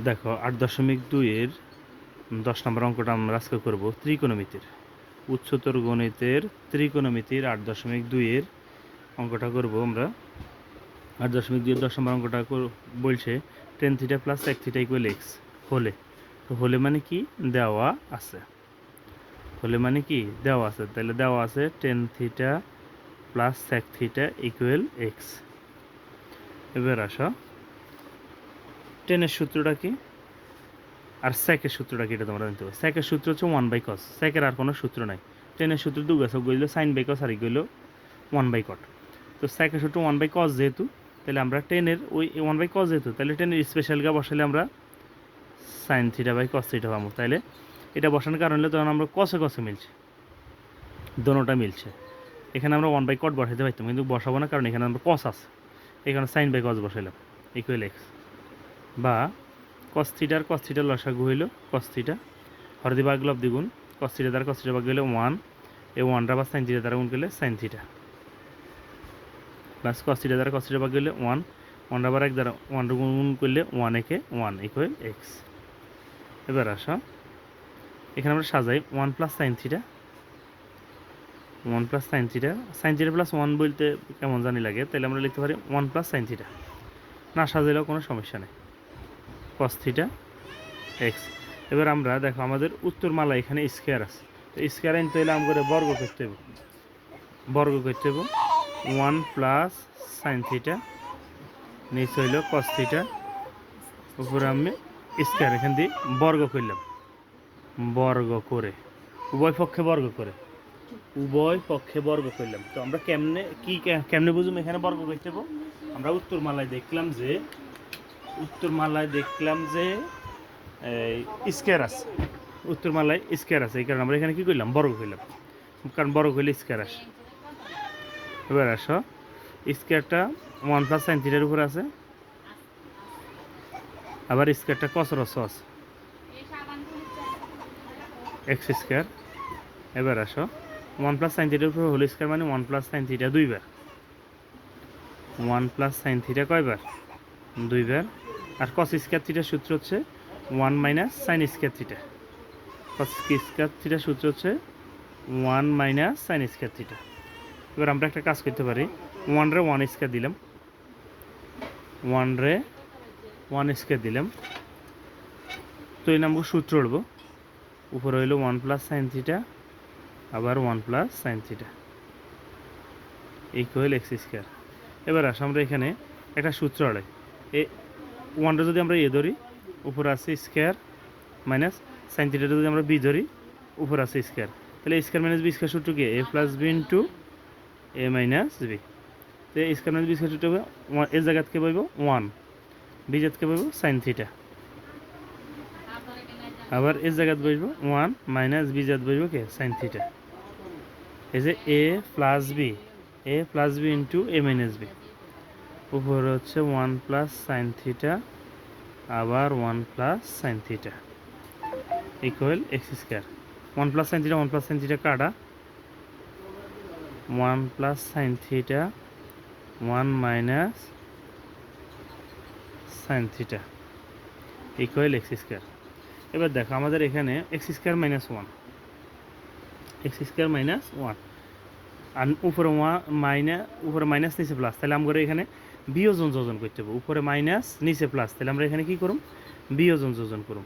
দেখো 8.2-এর 10 নম্বর অঙ্কটা আমরা আজকে করব ত্রিকোণমিতির উচ্চতর গণিতের ত্রিকোণমিতির 8.2-এর অঙ্কটা করব আমরা। 8.2-এর 10 নম্বর অঙ্কটা বলছে tan theta plus sec theta equal x হলে, তো হলে মানে কি দেওয়া আছে, হলে মানে কি দেওয়া আছে, তাহলে দেওয়া আছে tan theta plus sec theta equal x. এবার আসো টেনের সূত্রটা কি আর সেকের সূত্রটা কি এটা তোমরা জানতে পারো। সেকের সূত্র হচ্ছে 1/cos, সেকের আর কোনো সূত্র নাই। টেনের সূত্র দু গেছে গইল sign by cos R গইল 1/cot। তো সেকের সূত্র 1/cos যেহেতু, তাহলে আমরা টেনের ওই 1/cos যেহেতু, তাহলে টেনের স্পেশালকে বসালে আমরা sine theta by cos theta পাবো। তাহলে এটা বসানোর কারণ হলে তখন আমরা কসে কসে মিলছে, দোনোটা মিলছে। এখানে আমরা 1/cot বসাইতে পারতাম, কিন্তু বসাবো না, কারণ এখানে আমরা কস আছে, এখানে সাইন বাই কস বসাইলাম ইকুয়াল এক্স। বা কস থিটার লসাগু হইল কস থিটা, হরদি ভাগ লব দ্বিগুণ কস থিটা দ্বারা কস থিটা ভাগ গেলে 1, এই 1টা বা সাইন থিটা দ্বারা গুণ করলে sign theta, plus cos theta দ্বারা কস থিটা ভাগ গেলে 1, 1টা বার 1 দ্বারা 1 গুণ করলে 1 একে 1 ইকুয়াল এক্স। এবার আসো এখানে আমরা সাজাই 1 plus sine theta, 1 plus sine theta, sign theta plus 1 বলতে কেমন জানি লাগে, তাহলে আমরা লিখতে পারি 1 প্লাস সাইন থিটা, না সাজাইলেও কোনো সমস্যা নেই, কস থিটা এক্স। এবার আমরা দেখো আমাদের উত্তরমালা এখানে স্কোয়ার আছে, তো স্কোয়ার আনতে হলে আমাদের বর্গ করতে হবে, 1 প্লাস সাইন থিটা, নিচে হইল কস থিটা, উপরে আমি স্কোয়ার এখান দিয়ে বর্গ করলাম, বর্গ করে উভয় পক্ষে বর্গ করে, উভয় পক্ষে বর্গ করলাম। তো আমরা কেমনে বুঝুম এখানে বর্গ করতে হবে। আমরা উত্তরমালায় দেখলাম যে স্কোয়ার আছে, উত্তরমালায় স্কোয়ার আছে, এই কারণে আমরা এখানে কী করলাম বর্গ করলাম, কারণ বর্গ করলে স্কোয়ার আসে। এবার আসো স্কোয়ারটা 1 প্লাস সাইন থিটার উপর আছে, আবার স্কোয়ারটা কসের আছে এক্স স্কোয়ার। এবার আসো 1 প্লাস সাইন থিটার উপর হোল স্কোয়ার মানে 1 প্লাস সাইন থিটা 2 বার, 1 প্লাস সাইন থিটা কয়বার 2 বার। আর কস স্কোয়ার থিটার সূত্র হচ্ছে 1 minus sine square theta, cos square থিটার সূত্র হচ্ছে 1 মাইনাস সাইন স্কোয়ার থিটা। এবার আমরা একটা কাজ করতে পারি, 1 রে 1 স্কোয়ার দিলাম, 1 রে 1 স্কোয়ার দিলাম, তো এই নামকে সূত্র উঠবো, উপরে হইল 1 প্লাস সাইন থিটা, আবার 1 plus sine theta equal x square. এবার আসো আমরা এখানে একটা সূত্র আড়াই, এ 1টা যদি আমরা এ ধরি উপরে আছে স্কোয়ার, মাইনাস সাইন থিটাটা যদি আমরা বি ধরি উপরে আছে স্কোয়ার, তাহলে স্কোয়ার মাইনাস বি স্কোয়ার সূত্র কি এ প্লাস বি ইন্টু এ মাইনাস বি। তো স্কোয়ার মাইনাস বি স্কোয়ার সূত্র হবে এর জায়গাতকে বলব 1, বি জাতকে বলব সাইন থিটা, আবার এর জায়গাত বসবো 1 মাইনাস বি জাত বসবো কে সাইন থিটা। এই যে এ প্লাস বি ইন্টু এ মাইনাস বি, উপরে হচ্ছে 1 প্লাস সাইন থিটা, আবার 1 plus sine theta equal x square. 1 plus sine theta কাটা, 1 plus sine theta 1 minus sine theta equal x square. এবার দেখো আমাদের এখানে এক্স স্কোয়ার মাইনাস 1, আর উপরে মাইনাস নিচে প্লাস, তাহলে আমরা এখানে বিয়োজন যোজন করতে হবে, উপরে মাইনাস নিচে প্লাস, তাহলে আমরা এখানে কি করুম বিয়োজন যোজন করুম।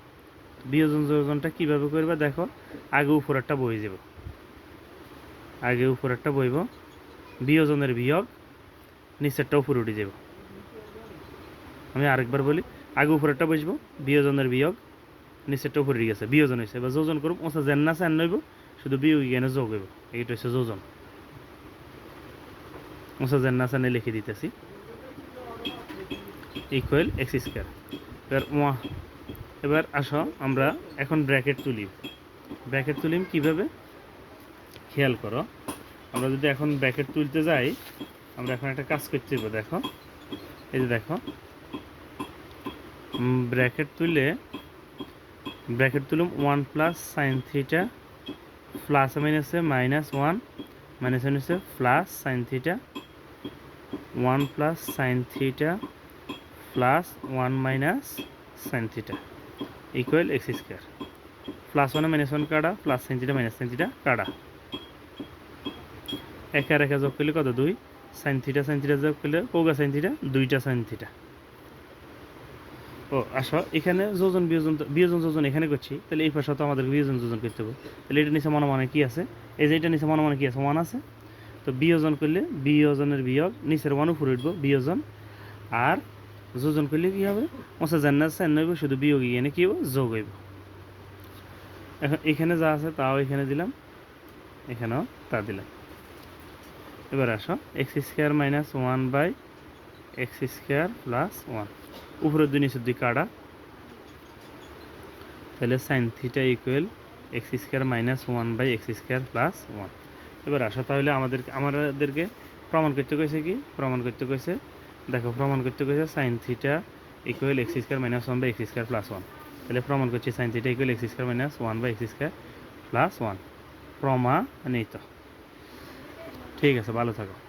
বিয়োজন যোজনটা কীভাবে করবা দেখো, আগে উপরেরটা বই যাব, বইব, বিয়োজনের বিয়োগ নিচেরটা উপরে উঠে যাব। আমি আরেকবার বলি, আগে উপরেরটা বসবো, বিয়োজনের বিয়োগ নিচেরটা উপরে উঠে গেছে, বিয়োজন হয়েছে। এবার যোজন করুম, ওসা জেন না চেন নইব, শুধু বিয়োগ এখানে যোগ হইব, এইটা হচ্ছে যোজন। ওসা জেন না চেনে লিখে দিতেছি ইকুয়াল এক্স স্কোয়ার। এবার আসো আমরা এখন ব্র্যাকেট তুলিম কীভাবে খেয়াল করো। আমরা যদি এখন ব্র্যাকেট তুলতে যাই, আমরা এখন একটা কাজ করতে হবে। দেখো এই যে দেখো ব্র্যাকেট তুলুম 1 প্লাস সাইন থিটা প্লাস মাইনাসে মাইনাস 1 মাইনাস হচ্ছে plus sine theta, 1 plus sine theta plus 1 minus sine theta equal x square plus ওয়ানে মাইনাস ওয়ান কাটা plus sine theta minus sine theta কাটা একে আর একে যোগ করলে কত 2 সাইন থিটা যোগ করলে কোগা সাইন থিটা 2টা সাইন থিটা। ও আসো এখানে যোজন বিয়োজন যোজন এখানে করছি, তাহলে এই পাশে তো আমাদের বিয়োজন যোজন করতে হবে। তাহলে এটা নিচে মনে মনে কি আছে, এই যে এটা নিচে মনে মনে কি আছে 1 আছে। তো বিয়োজন করলে বিয়োজনের বিয়োগ নিচের 1 উপরে উঠবো বিয়োজন, আর যোজন করলে কি হবে মশা জান না সাইন হইব, শুধু বিয়োগ এখানে কি হবে যোগ হইব। এখন এখানে যা আছে তাও এখানে দিলাম, এখানেও তা দিলাম। এবার আসো x square minus 1 by x square plus 1 উপরের 2 নিচের 2 কাটা, তাহলে sine theta equal x square minus 1 by x square plus 1। এবার আসো তাহলে আমাদেরকে প্রমাণ করতে কইছে কি, প্রমাণ করতে কইছে দেখো প্রমাণ করতে কইছে sine theta equal x square minus 1 by x square plus 1। তাহলে প্রমাণ করছি sine theta equal x square minus 1 by x square plus 1 প্রমাণিত। ঠিক আছে, ভালো থাকো।